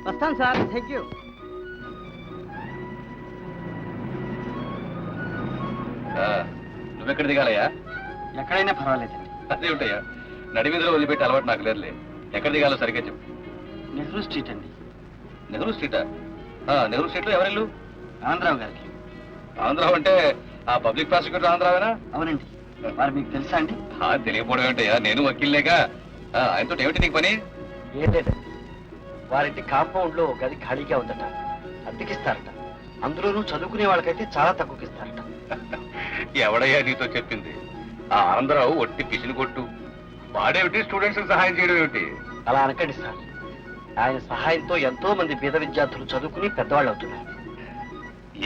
వస్తాను sir. Thank you. నువ్వెక్కడ దిగాలయ్యా? ఎక్కడైనా పర్వాలేదండి. అదేమిటయ్యా, నడిమీదలో వదిలిపెట్టి అలవాటు నాకు లేదులే. ఎక్కడ దిగాలో సరిగ్గా చెప్పు. నెహ్రూ స్ట్రీట్ అండి. నెహ్రూ స్ట్రీటా? నెహ్రూ స్ట్రీట్లో ఎవరిల్లు? ఆంధ్రావు గారికి. ఆంధ్రావు అంటే ఆ పబ్లిక్ ప్రాసిక్యూటర్ ఆంధ్రావేనా? అవునండి. మరి మీకు తెలుసా అండి? తెలియకపోవడం ఏంటయ్యా, నేను వకీల్లేగా. ఆయనతో ఏమిటి నీకు పని? ఏం లేదండి, వారింటి కాంపౌండ్ లో గది ఖాళీగా ఉందట, అద్దెకిస్తారట. అందులోనూ చదువుకునే వాళ్ళకైతే చాలా తక్కువకిస్తారట. ఎవడయ్యా నీతో చెప్పింది? ఆ ఆంధ్రావు ఒట్టి పిసిని కొట్టు. వాడేమిటి స్టూడెంట్స్ సహాయం చేయడం ఏమిటి? అలా అనకండి సార్. ఆయన సహాయంతో ఎంతో మంది పేద విద్యార్థులు చదువుకుని పెద్దవాళ్ళు అవుతున్నారు.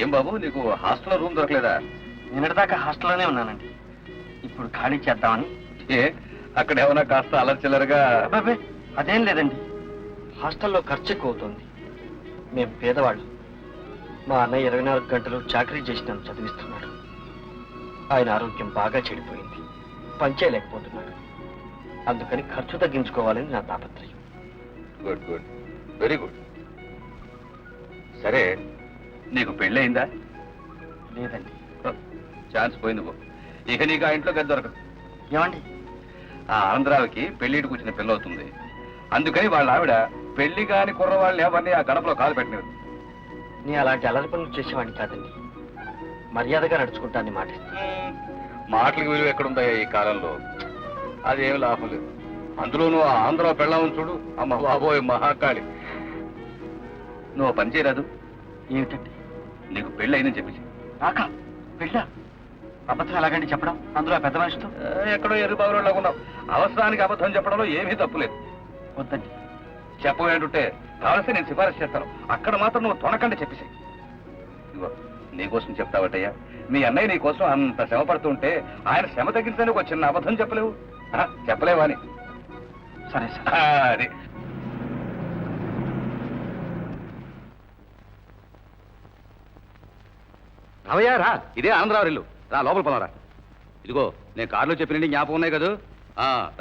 ఏం బాబు, నీకు హాస్టల్లో రూమ్ దొరకలేదా? నిన్నటిదాకా హాస్టల్లోనే ఉన్నానండి. ఇప్పుడు ఖాళీ చేద్దామని. అక్కడ ఏమన్నా కాస్త అలర్చిల్లరగా? అబ్బాబే, అదేం లేదండి. హాస్టల్లో ఖర్చు ఎక్కువ అవుతుంది. మేం పేదవాళ్ళు. మా అన్నయ్య 24 గంటలు చాకరీ చేసి నన్ను చదివిస్తున్నాడు. ఆయన ఆరోగ్యం బాగా చెడిపోయింది, పనిచేయలేకపోతున్నాడు. అందుకని ఖర్చు తగ్గించుకోవాలని నా తాపత్రయం. Good good, very good. సరే, నీకు పెళ్ళయిందా? లేదండి. ఛాన్స్ పోయింది పో. ఇక నీకు ఆ ఇంట్లో గది దొరకదు. ఏమండి? ఆ ఆంధ్రావికి పెళ్లిటికి వచ్చిన పిల్ల అవుతుంది. అందుకని వాళ్ళ ఆవిడ పెళ్లి కాని కుర్రవాళ్ళని ఎవరిని ఆ గడపలో కాలు పెట్టినది. నేను అలాంటి అలరి పనులు చేసేవాడిని కాదండి. మర్యాదగా నడుచుకుంటానని మాట. మాటలకు విలువ ఎక్కడుందా ఈ కాలంలో? అదేమి లాభం లేదు. అందులోనూ ఆ ఆంధ్ర పెళ్ళామని చూడు, అమ్మ బాబోయ్ మహాకాళి. నువ్వు పని చేయరాదు? ఏమిటండి? నీకు పెళ్ళి అయిందని చెప్పేసి. నాకా పెళ్ళా? అబద్ధం ఎలాగండి చెప్పడం, అందులో పెద్ద మనిషితో? ఎక్కడో ఎరుబాబులో ఉన్నావు. అవసరానికి అబద్ధం చెప్పడంలో ఏమీ తప్పులేదు. వద్దండి. చెప్పబోయేంటుంటే కావలసి నేను సిఫారసు చేస్తాను. అక్కడ మాత్రం నువ్వు తొనకండి చెప్పేసి. ఇదిగో నీకోసం చెప్తావటయ్యా. మీ అన్నయ్య నీ కోసం అంత శ్రమ పడుతుంటే ఆయన శ్రమ తగ్గించడానికి ఒక చిన్న అబద్ధం చెప్పలేవు? చెప్పలేవా అని. సరే సార్. అది రావయ్యా, రా. ఇదే ఆంధ్రావు ఇల్లు. రా, లోపల పోనరా. ఇదిగో నేను కారులో చెప్పినండి జ్ఞాపకం ఉన్నాయి కదా.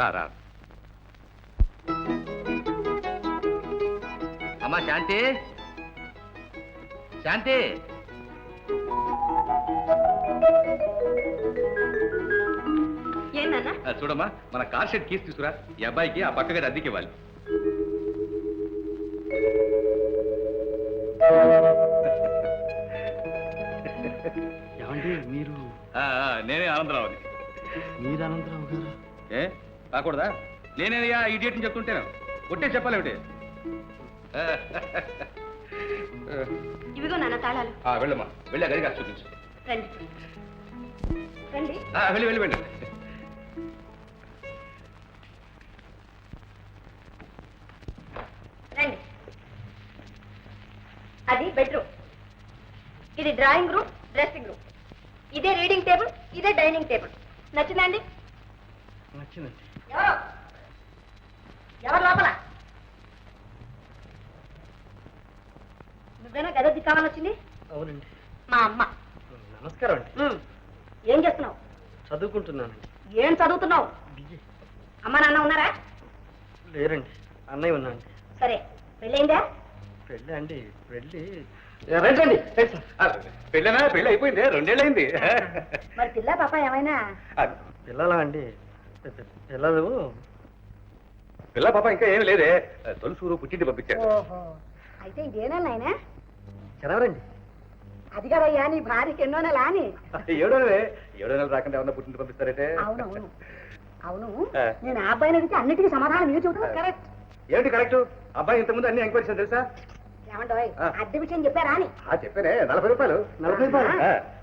రా రా. అమ్మా శాంతి, శాంతి. చూడమ్మా, మన కార్ షెడ్ కీస్ తీసుకురా. ఈ అబ్బాయికి ఆ పక్క గది అద్దెకి ఇవ్వాలి. ఏమండి మీరు? నేనే ఆనందరావుని. మీరు అనంతరావు గారు? కాకూడదా? నేనేనయ్యా ఇడియట్ అని చెప్తుంటేను. కొట్టే చెప్పాలేమిటి? ఇవిగో నాన్న తాళాలు. వెళ్ళమ్మా, వెళ్ళి ఆ గది కాదు చూపించు. రండి రండి. వెళ్ళి వెళ్ళి వెళ్ళి. రండి. అది బెడ్రూమ్, ఇది డ్రాయింగ్ రూమ్, డ్రెస్సింగ్ రూమ్. ఇదే రీడింగ్ టేబుల్, ఇదే డైనింగ్ టేబుల్. నచ్చిందండి? నచ్చిందండి. ఎవరు లోపల? నువ్వేనా గది కావాలని వచ్చింది? అవునండి. మా అమ్మ. నమస్కారం అండి. ఏం చేస్తున్నావు? చదువుకుంటున్నానండి. ఏం చదువుతున్నావు? అమ్మ నాన్న ఉన్నారా? లేరండి, అన్నయ్య ఉన్నాండి. సరే, పెళ్ళైందా? పెళ్ళి అండి, పెళ్ళి రండి. పెళ్ళనా? పెళ్ళి అయిపోయింది, 2 ఏళ్ళైంది. మరి పిల్ల పాప ఏమైనా? పిల్లలా అండి? పిల్లలు పిల్ల పాప ఇంకా ఏమి లేదే. తొలుసూరు పుట్టింటి పంపించారు. ఓహో, అయితే ఇదేనా నాయనా? చదవరండి. అది కదయ్యా నీ భార్యకి ఎన్నో నెల అని. 7 నెలలు రాకుండా ఏమన్నా పుట్టింటి పంపిస్తారంటే? అవునవును అవును. నేను ఆ అబ్బాయిని అడిగితే అన్నిటికీ సమాధానం మీరు చెబుతున్నారు. కరెక్ట్. ఏమిటి కరెక్ట్? అబ్బాయి ఇంతకుముందు అన్ని ఎంక్వైరీస్ తెలుసా? ఏమంటావు? అద్దె విషయం చెప్పారా అని? చెప్పానే. 40 రూపాయలు. 40 రూపాయలు?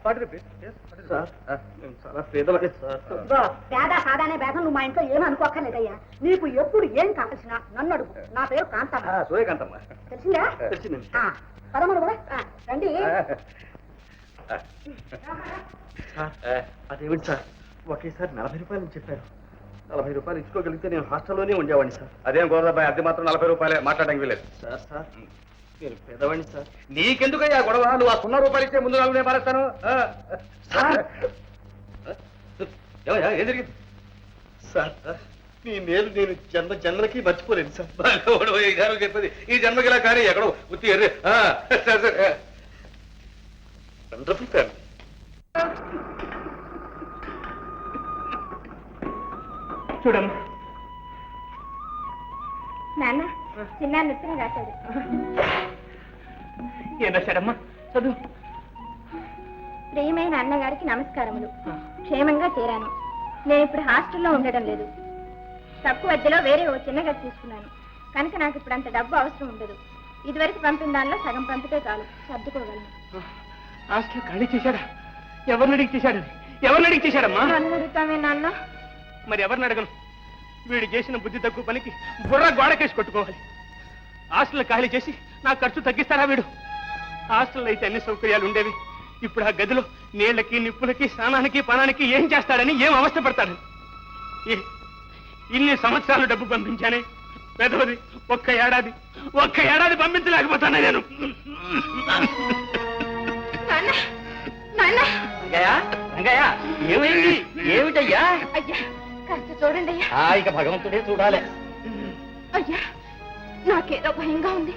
40 రూపీస్. చాలా పేదవాడి సార్. పేద సాదానే భేదం నువ్వు మా ఇంట్లో ఏమీ అనుకోక్కర్లేదయ్యా. నీకు ఎప్పుడు ఏం కావాల్సిన నన్ను అడుగు. నా పేరు కాంతమ్మ. సూర్యకాంతమ్మ. తెలిసిందా? తెలిసిందండి. పదమూడు కూడా రండి. అదేమిటి సార్, ఒకేసారి 40 రూపాయలు చెప్పారు. 40 రూపాయలు ఇచ్చుకోగలిగితే నేను హాస్టల్లోనే ఉండేవాడిని సార్. అదేం గోదాబాయ్, అద్దె మాత్రం 40 రూపాయలే. మాట్లాడడానికి వీలేదు. సార్ మీరు పేదవాడిని సార్. నీకెందుకయ్యా గొడవ? నువ్వు ఆ 0 రూపాయలు ఇచ్చే ముందు 4 నేను మారేస్తాను. ఏం జరిగింది సార్? మీ మేలు నేను జన్మ జన్మలకి మర్చిపోలేను సార్. బాగోడు, ఈ జన్మ చెప్పేది ఈ జన్మకి ఇలా కానీ ఎక్కడో ఉత్తి ఎర్రే. సరే సరే. Wonderful family. చూడమ్మా, నాన్న చిన్న ఉత్తరం రాశాడు. ఏం రాశాడమ్మా? చదువు. ప్రియమైన అన్నగారికి నమస్కారములు. క్షేమంగా చేరాను. నేను ఇప్పుడు హాస్టల్లో ఉండడం లేదు. తక్కువ అద్దెలో వేరే ఓ చిన్న గది తీసుకున్నాను కనుక నాకు ఇప్పుడు అంత డబ్బు అవసరం ఉండదు. ఇదివరకు పంపిన దానిలో సగం పంపితే చాలు, సర్దుకోగలను. హాస్టల్ ఖాళీ చేశాడా? ఎవరిని అడిగి చేశాడు? ఎవరిని అడిగి చేశాడమ్మా? నన్ను అడుగుతామే నాన్న. మరి ఎవరిని అడగను? వీడు చేసిన బుద్ధి తక్కువ పనికి బుర్ర గోడకేసి కొట్టుకోవాలి. హాస్టల్ ఖాళీ చేసి నా ఖర్చు తగ్గిస్తారా వీడు? హాస్టల్లో అయితే అన్ని సౌకర్యాలు ఉండేవి. ఇప్పుడు ఆ గదిలో నీళ్లకి నిప్పులకి స్నానానికి పనానికి ఏం చేస్తాడని ఏం అవస్థ పడతాడని. ఇన్ని సంవత్సరాలు డబ్బు పంపించానే పెదవది ఒక్క ఏడాది పంపించలేకపోతానే నేను. ఏమైంది? ఏమిటయ్యా? అయ్యా కాస్త చూడండి అయ్యా. ఇక భగవంతుడే చూడాలి. అయ్యా నాకేదో భయంగా ఉంది.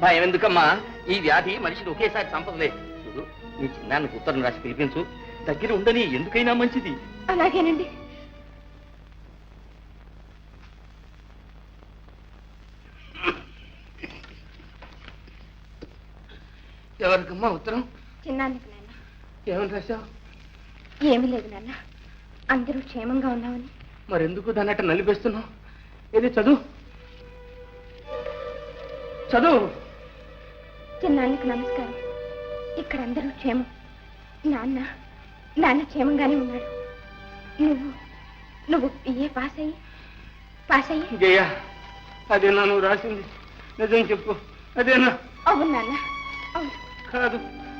భయం ఎందుకమ్మా? ఈ వ్యాధి మనిషిని ఒకేసారి చంపదులే. చూడు, నీ చిన్నాన్ని ఉత్తరం రాసి పిలిపించు. దగ్గర ఉండని, ఎందుకైనా మంచిది. అలాగేనండి. ఎవరికమ్మా ఉత్తరం? చిన్నానికి నాన్న. ఏమని రాశావు? ఏమీ లేదు నాన్న, అందరూ క్షేమంగా ఉన్నామని. మరెందుకు దాన్ని అట్ట నలిపేస్తున్నావు? ఏది చదువు చదువు. చిన్నానికి నమస్కారం. ఇక్కడ అందరూ క్షేమం. నాన్న క్షేమంగానే ఉన్నాడు. నువ్వు బిఏ పాస్ అయ్యి జయ, అదేనా నువ్వు రాసింది? నిజం చెప్పు, అదేనా? అవును నాన్న, అవును. కాదు,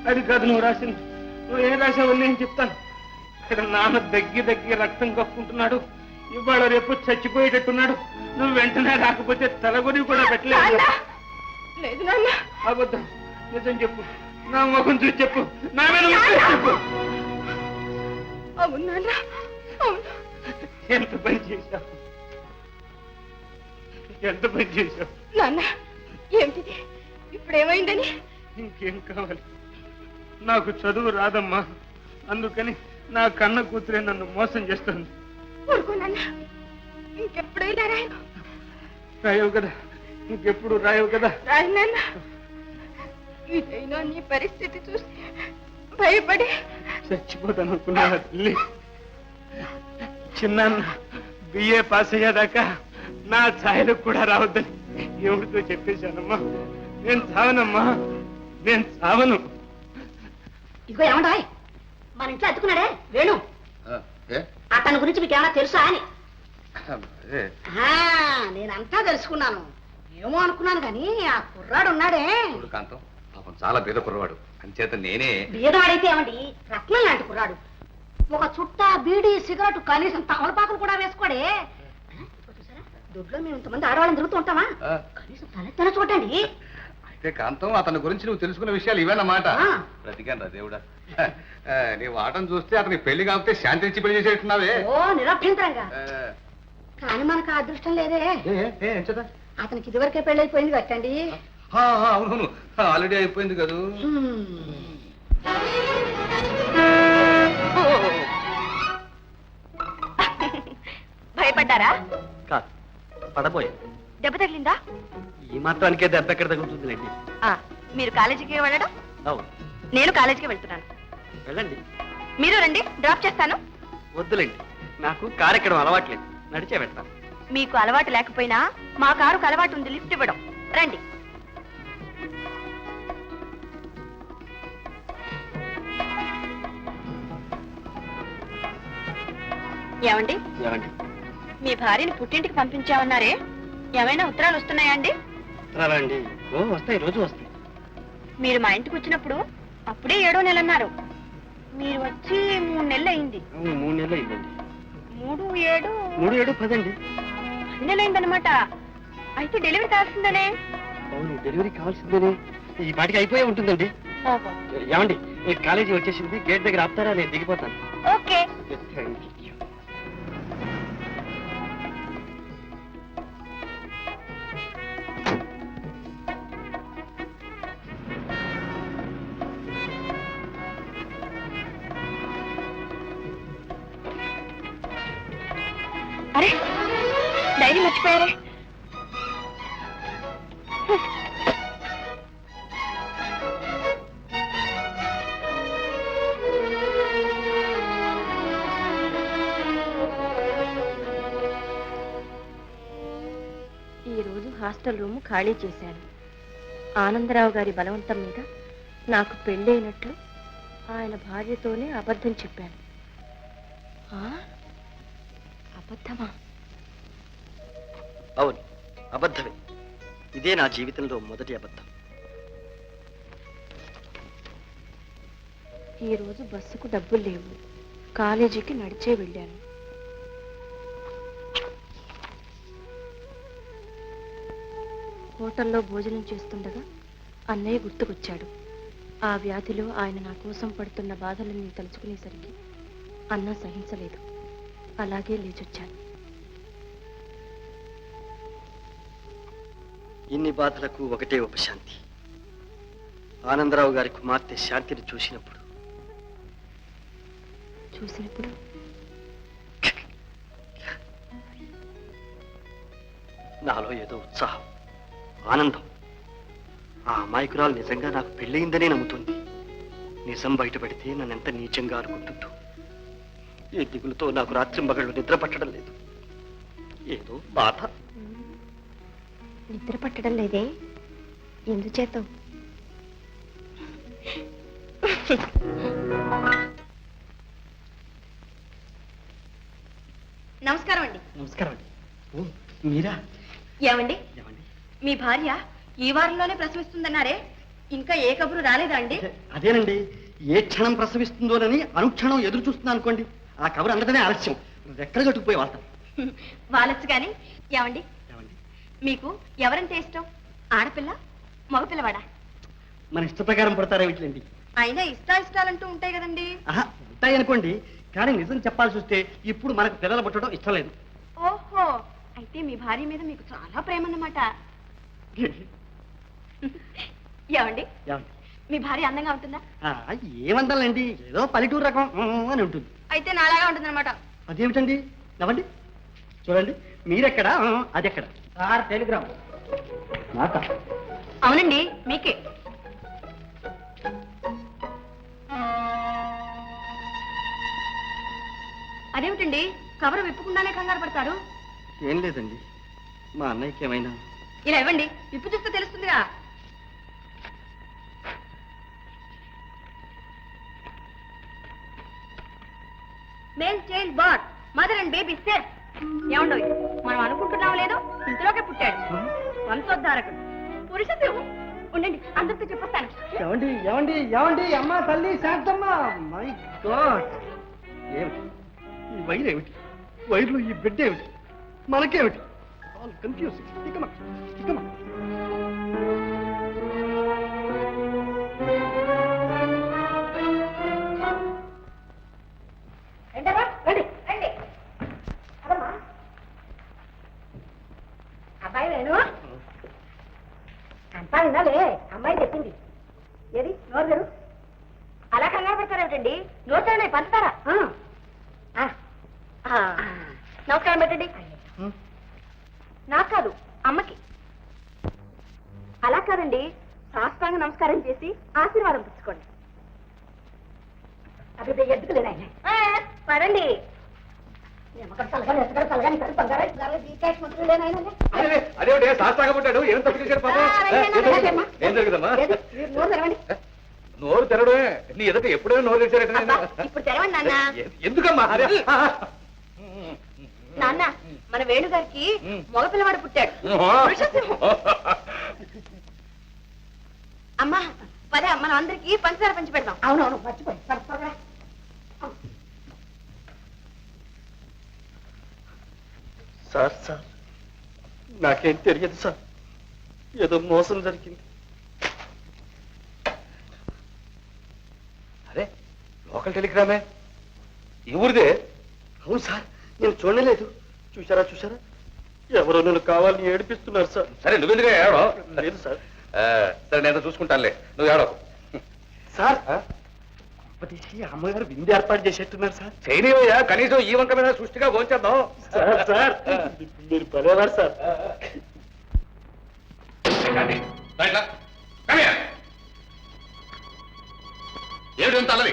అది కాదు నువ్వు రాసింది. నువ్వు ఏం రాసావు నేను చెప్తాను. ఇక్కడ నాన్న దగ్గి రక్తం కప్పుకుంటున్నాడు. ఇవాళ రేపు చచ్చిపోయేటట్టున్నాడు. నువ్వు వెంటనే రాకపోతే తలగొని కూడా పెట్టలేదు. లేదు నాన్న. అబద్ధం. నిజం చెప్పు, నా ముఖం చూసి చెప్పు, నా మీద ముఖం చెప్పు. అవును నాన్న, అవును. ఎంత పని చేశావు, ఎంత పని చేశావు నాన్న. ఏమిటిది? ఇప్పుడేమైందని? ఇంకేం కావాలి? నాకు చదువు రాదమ్మా, అందుకని నా కన్న కూతురే నన్ను మోసం చేస్తుంది. ఊరుకో నాన్న, ఇంకెప్పుడైనా రాయను. రాయవు కదా, ఇంకెప్పుడు రాయవు కదా. రాయను నాన్న. ఇదైనా నీ పరిస్థితి చూసి భయపడి చచ్చిపోతాను అనుకున్నా తల్లి. చిన్నాన్న బిఏ పాస్ అయ్యేదాకా నా ఛాయలకు కూడా రావద్దని ఎవరితో చెప్పేశానమ్మా. నేను చావనమ్మా, నేను చావను. ఇదిగో ఏమంటా, మన ఇంట్లో అతుకున్నాడే వేణు, అతని గురించి మీకు ఏమైనా తెలుసా అని. నేనంతా తెలుసుకున్నాను. ఏమో అనుకున్నాను కానీ ఆ కుర్రాడు ఉన్నాడే. కాంతం పాపం చాలా బీద కుర్రవాడు, అంచేత నేనే. బీదవాడైతే ఏమండి, రత్నం లాంటి కుర్రాడు. ఒక చుట్ట బీడి సిగరెట్ కనీసం తమలపాకులు కూడా వేసుకోడే. చూసారా, దొడ్లో మేము ఇంతమంది ఆడవాళ్ళని తిరుగుతూ ఉంటామా? కనీసం తలెత్తన చూడండి. అయితే కాంతం, అతని గురించి నువ్వు తెలుసుకున్న విషయాలు ఇవేనమాట. బ్రతికాను రా దేవుడా. నీ వాటం చూస్తే అతనికి పెళ్లి కాకపోతే శాంతి ఇచ్చి పెళ్లి చేసేట్టున్నావే. ఓ నిరభ్యంతరంగా. కానీ మనకు ఆ అదృష్టం లేదే. అతనికి ఇదివరకే పెళ్ళైపోయింది కట్టండి. అవునవును, ఆల్రెడీ అయిపోయింది కదా. భయపడ్డారా? కాదు, పడబోయే. దెబ్బ తగిలిందా? ఈ మాత్రానికే దెబ్బ ఎక్కడ తగ్గుతుందిలేండి. మీరు కాలేజీకి వెళ్ళడం, అవును, నేను కాలేజీకి వెళ్తున్నాను. వెళ్ళండి. మీరు రండి, డ్రాప్ చేస్తాను. వద్దులేండి, నాకు కారు ఎక్కడం అలవాట్లేదు, నడిచే వెళ్తాను. మీకు అలవాటు లేకపోయినా మా కారుకు అలవాటు ఉంది లిఫ్ట్ ఇవ్వడం. రండి. ఏమండి, ఏమండి? మీ భార్యని పుట్టింటికి పంపించామన్నారే, ఏమైనా ఉత్తరాలు వస్తున్నాయా అండి? అండి, వస్తాయి, రోజు వస్తాయి. మీరు మా ఇంటికి వచ్చినప్పుడు అప్పుడే 7వ నెల అన్నారు. మీరు వచ్చి 3 నెలలు అయింది. 3 నెలలు అయిందండి. 3, 7, 3, 7, 10 అండి. 10 నెలలు అయిందనమాట. అయితే డెలివరీ కావాల్సిందనే. అవును, డెలివరీ కావాల్సిందేనే. ఈ పాటికి అయిపోయే ఉంటుందండి. ఓహో. ఏమండి, మీరు కాలేజీ వచ్చేసింది, గేట్ దగ్గర ఆపుతారా? నేను దిగిపోతాను. ఓకే. అరే డైరీ మర్చిపోయారే. ఈరోజు హాస్టల్ రూమ్ ఖాళీ చేశాను. ఆనందరావు గారి బలవంతం మీద నాకు పెళ్ళైనట్లు ఆయన భార్యతోనే అబద్ధం చెప్పాను. అబద్ధమా? అవును, అబద్ధమే. ఇదే నా జీవితంలో మొదటి అబద్ధం. ఈరోజు బస్సుకు డబ్బులు లేవు. కాలేజీకి నడిచే వెళ్ళాను. హోటల్లో భోజనం చేస్తుండగా అన్నయ్య గుర్తుకొచ్చాడు. ఆ వ్యాధిలో ఆయన నా కోసం పడుతున్న బాధలన్నీ తలుచుకునేసరికి అన్న సహించలేదు. అలాగే లేచొచ్చాను. ఇన్ని బాధలకు ఒకటే ఉపశాంతి. ఆనందరావు గారి కుమార్తె శాంతిని చూసినప్పుడు నాలో ఏదో ఉత్సాహం, ఆనందం. ఆ అమాయకురాలు నిజంగా నాకు పెళ్ళయిందనే నమ్ముతుంది. నిజం బయటపడితే నన్నెంత నీచంగా అనుకుంటుందో. ఈ దిగులతో నాకు రాత్రింబగళ్ళు నిద్ర పట్టడం లేదు. ఏదో బాధ. నిద్ర పట్టడం లేదే? ఎందుచేత? నమస్కారం అండి. నమస్కారం అండి. మీరా? ఏమండి, మీ భార్య ఈ వారంలోనే ప్రసవిస్తుందన్నారే, ఇంకా ఏ కబురు రాలేదా అండి? అదేనండి, ఏ క్షణం ప్రసవిస్తుందోనని అనుక్షణం ఎదురు చూస్తున్నాను అనుకోండి. ఆ కబురు అందటమే ఆలస్యం. రెక్కలు కట్టుకుపోయి వాళ్తాం. వాళ్ళొచ్చు కానీ. ఏమండి, మీకు ఎవరంటే ఇష్టం? ఆడపిల్ల, మగపిల్లవాడా? మన ఇష్ట ప్రకారం పడతారా వీటిలండి. అయినా ఇష్టాలంటూ ఉంటాయి కదండి. ఉంటాయి అనుకోండి, కానీ నిజం చెప్పాల్సి వస్తే ఇప్పుడు మనకు పిల్లలు పుట్టడం ఇష్టం లేదు. ఓహో, అయితే మీ భార్య మీద మీకు చాలా ప్రేమ అన్నమాట. ఏమండి, మీ భార్య అందంగా ఉంటుందా? ఏమందాలండి, ఏదో పల్లెటూరు రకం అని ఉంటుంది. అయితే నాలాగా ఉంటుందన్నమాట. అదేమిటండి? నవ్వండి, చూడండి. మీరెక్కడా, అదెక్కడ? టెలిగ్రామ్. అవునండి, మీకే. అదేమిటండి, కవర్ విప్పుకుండానే కంగారు పడతారు? ఏం లేదండి, మా అన్నయ్యకి ఏమైనా. ఇలా ఇవ్వండి, విప్పు చూస్తే తెలుస్తుందిగా. Male child but, mother and baby safe. ఏమండో, మనం అనుకుంటున్నాం లేదో ఇంతలోకే పుట్టాడు వంశోద్ధారకుడు, పురుష సింహం. ఉండండి, అందరితో చెప్పొస్తాను. ఏమండి ఏమండి ఏమండి, అమ్మ తల్లి శాంతమ్మ. మై గాడ్, ఏమిటి ఈ వైర్? ఏమిటి వైర్లు? ఈ బిడ్డ ఏమిటి? మనకేమిటి? All confusing. ఇకమా ఇకమా. అబ్బాయి వేణు అంతా వినాలే, అమ్మాయి చెప్పింది. ఏది నోరు గారు? అలా కంగారు పెడతారేమిటండి? నోట్లోనే పంచుతారా? నమస్కారం పెట్టండి. నాకు కాదు, అమ్మకి. అలా కాదండి, సాష్టాంగ నమస్కారం చేసి ఆశీర్వాదం పుచ్చుకోండి. అది ఎద్దుకులేనా? పదండి. అదేమిటి శాస్త్రంగా పుట్టాడు? ఏం తప్పు చేశాడు పాపం? ఏం జరుగుదమ్మా? నోరు తెరడమే. నీ ఎదుట ఎప్పుడైనా నోరు తెరిచారట. ఇప్పుడు తెరవండి నాన్న. ఎందుకమ్మా? నాన్న, మన వేణుగారికి మగపిల్లవాడు పుట్టాడు. అమ్మా పద, మనం అందరికి పంచదార పంచి పెడదాం. అవునవును, మర్చిపోయి. సార్ సార్, నాకేం తెలియదు సార్. ఏదో మోసం జరిగింది. అరే, లోకల్ టెలిగ్రామే. ఈ ఊరిదే? అవును సార్, నేను చూడలేదు. చూసారా చూసారా, ఎవరో నన్ను కావాలని ఏడిపిస్తున్నారు సార్. సరే, నువ్వెందుకు ఏడో? లేదు సార్. సరే, నేను చూసుకుంటానులే, నువ్వు ఏడో. సార్, అమ్మగారు విందు ఏర్పాటు చేసేట్టున్నారు సార్. చేయనివయ్యా, కనీసం ఈ వంక మీద సృష్టిగా భోంచేద్దాం. సార్ మీరు పదేవారు సార్. ఏమిటి అల్లరి?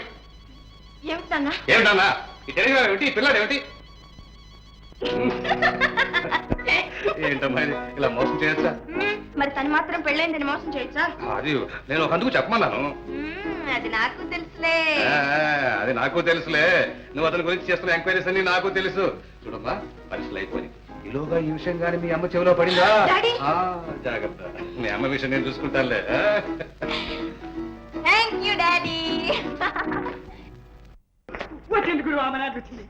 ఏమిటన్నా? ఏమిటన్నా ఈ టెలిగ్రామ్ ఏమిటి? ఈ పిల్లాడు ఏమిటి? ఏంటమ్మా ఇది? ఇలా మోసం చేయొచ్చా? మరి తను మాత్రం పెళ్ళైందని మోసం చేయొచ్చా? అది నేను ఒక అందుకు చెప్పమన్నాను. అది నాకు తెలుసులే. అది నాకు తెలుసులే. నువ్వు అతని గురించి చేస్తున్న ఎంక్వైరీస్ అన్ని నాకు తెలుసు. చూడమ్మా, పరిస్థితులు అయిపోయి ఈలోగా ఈ విషయం కానీ మీ అమ్మ చెవిలో పడిందా? డాడీ! జాగ్రత్త, మీ అమ్మ విషయం నేను చూసుకుంటానులే. Thank you daddy. వచ్చింది గురువు, ఆమె నాకు వచ్చింది.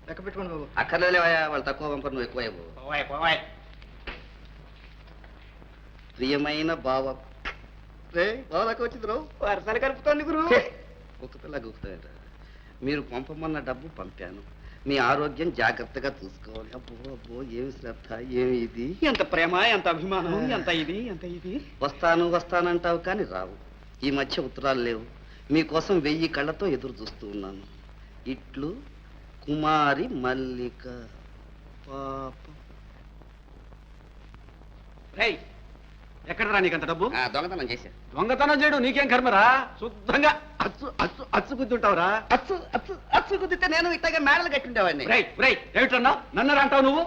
లెక్క పెట్టుకోండి బాబు. అక్కర్లేవయ్యా, వాళ్ళు తక్కువ పంపరు, నువ్వు ఎక్కువ ఇవ్వు. ప్రియమైన బావ రే బావ దాకా వచ్చింది రో వరసలు కలుపుతోంది గురువు. ఒక పిల్ల గుర్తుంట. మీరు పంపమన్న డబ్బు పంపాను. మీ ఆరోగ్యం జాగ్రత్తగా చూసుకోవాలి. అబ్బో అబ్బో, ఏమి శ్రద్ధ, ఏమి ఇది. ఎంత ప్రేమ, ఎంత అభిమానం, ఎంత ఇది, ఎంత ఇది. వస్తాను వస్తానంటావు కానీ రావు. ఈ మధ్య ఉత్తరాలు లేవు. మీకోసం 1000 కళ్ళతో ఎదురు చూస్తూ ఉన్నాను. ఇట్లు కుమారి మల్లిక. పాప ఎక్కడరా నీకంత డబ్బు? దొంగతనం చేశా. దొంగతనం చేయడం నీకేం కర్మరా? శుద్ధంగా అచ్చు అచ్చు అచ్చు గుద్దుంటావురా. అచ్చు అచ్చు అచ్చు కుదిరితే నేను ఇట్టగా మేడలు కట్టుండేవాడిని. ఏమిటన్నా నన్నరా అంటావు నువ్వు?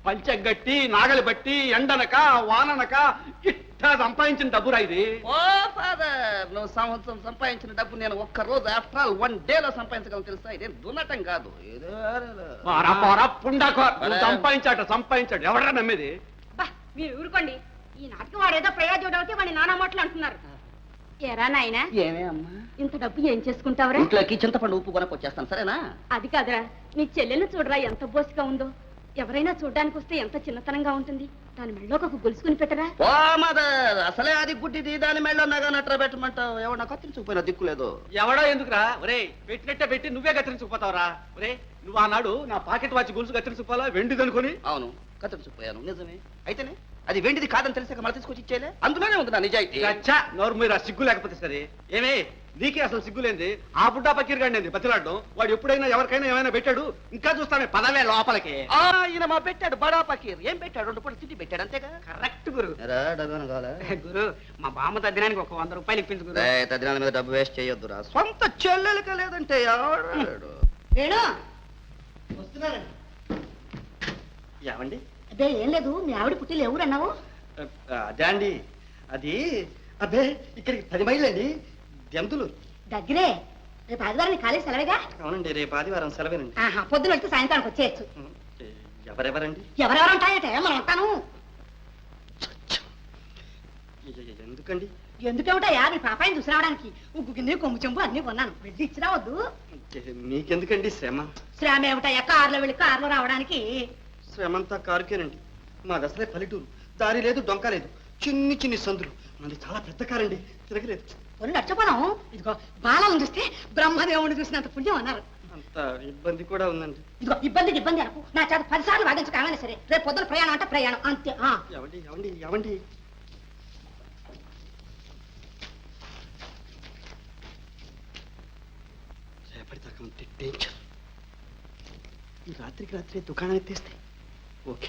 పంచగట్టి నాగలి బట్టి ఎండనక వాననక ఇట్టా సంపాదించిన డబ్బురా ఇది. ఓ ఫాదర్, నువ్వు సంవత్సరం సంపాదించిన డబ్బు నేను ఒక్క రోజు ఆఫ్టర్ ఆల్ 1 డేలో సంపాదించగలను తెలుసా? ఇదేం దున్నటం కాదు. సంపాదించాడు ఎవడరా నమ్మేది? మీరు ఊరుకోండి. ఈ నాటకం వాడేదో ప్రయోజనం అవుతే వాడిని నానా మాటలు అంటున్నారు. ఎరా నాయనా, ఏమే అమ్మా, ఇంత డబ్బు ఏం చేసుకుంటావురా? ఇంట్లోకి చింతపండు ఉప్పు కొనకొచ్చేస్తాను, సరేనా? అది కాదురా, నీ చెల్లెల్ని చూడరా ఎంత బోసిగా ఉందో. ఎవరైనా చూడ్డానికి వస్తే ఎంత చిన్నతనంగా ఉంటుంది. దాని మెళ్ళోకి ఒక గొలుసుకుని పెట్టరా. ఓ మదర్, అసలే అది గుడ్డిది, దాని మెళ్ళ నగా నట్ర పెట్టమంటావు. ఎవరు నాకు కత్తిరించుకుపోయినా దిక్కులేదు. ఎవడో ఎందుకురా? ఒరే పెట్టినట్టే పెట్టి నువ్వే కత్తిరించుకుపోతావురా. ఒరే నువ్వు ఆనాడు నా పాకెట్ వాచ్ గొలుసు కత్తిరించుకోవాలా వెండిదనుకొని? అవును, కత్తిరించుకుపోయాను, నిజమే. అయితేనే అది వెండిది కాదని తెలిసాక మళ్ళీ తీసుకొచ్చి ఇచ్చేలే. అందులోనే ఉంది నా నిజాయితీ. అచ్చా, నోరు మీరు ఆ సిగ్గు లేకపోతే సరే. ఏమే నీకే అసలు సిగ్గులేంది? ఆ బుడ్డా పకీర్ గాండి బతిలాడడం. వాడు ఎప్పుడైనా ఎవరికైనా ఏమైనా పెట్టాడు? ఇంకా చూస్తానే పదవే లోపలికి. ఈయన మా పెట్టాడు బడా పకీర్. ఏం పెట్టాడు? 2 పూటలు తిండి పెట్టాడు, అంతేగా? కరెక్ట్ గురు. గురు, మా బామ్మ తద్దినానికి ఒక 100 రూపాయలు ఇప్పించు గురు. తదినాల మీద డబ్బు వేస్ట్ చేయొద్దురా. సొంత చెల్లెలక లేదంటే ఎవడాడు? వేణు, వస్తున్నారండి. ఏమండి? అదే ఏం లేదు. మీ ఆవిడ పుట్టిలు ఎవరన్నావు? అదే అండి, అది అబ్బే ఇక్కడికి 10 మైళ్ళు అండి. జంతులు దగ్గరే. రేపు ఆదివారం నీ కాలేజ్ సెలవేగా? అవునండి, రేపు ఆదివారం సెలవేనండి. పొద్దున వెళ్తే సాయంత్రానికి వచ్చేయచ్చు. ఎవరెవరండి? ఎవరెవరు ఉంటాయటే మనం ఉంటాను. ఎందుకండి? ఎందుకేమిటయా, నీ పాపాయిని చూసి రావడానికి ఉగ్గు గిన్నె కొమ్ము చెంబు అన్ని కొన్నాను. వెళ్ళి ఇచ్చి రావద్దు. మీకెందుకండి శ్రమ? శ్రమ ఏమిటయ్యా, కారులో వెళ్ళి కారులో రావడానికి. శ్రమంతా కారుకేనండి. మాది అసలే పల్లెటూరు. దారి లేదు, డొంక లేదు, చిన్ని చిన్ని సందులు. మనది చాలా పెద్ద కారండి, తిరగలేదు. కొన్ని నడిచిపోదాం. ఇదిగో బాలను చూస్తే బ్రహ్మదేవుని చూసినంత పుణ్యం అన్నారు. అంత ఇబ్బంది కూడా ఉందండి. ఇదిగో ఇబ్బందికి ఇబ్బంది అనుకో. నా చేత 10 సార్లు వాదించు కాగానే సరే. రేపు పొద్దున ప్రయాణం అంటే ప్రయాణం అంతే. ఎవండి ఎవండి ఎవండి రేపటిదాకా ఉంటే డేంజర్. ఈ రాత్రికి రాత్రి దుకాణం ఎత్తేస్తే ఓకే.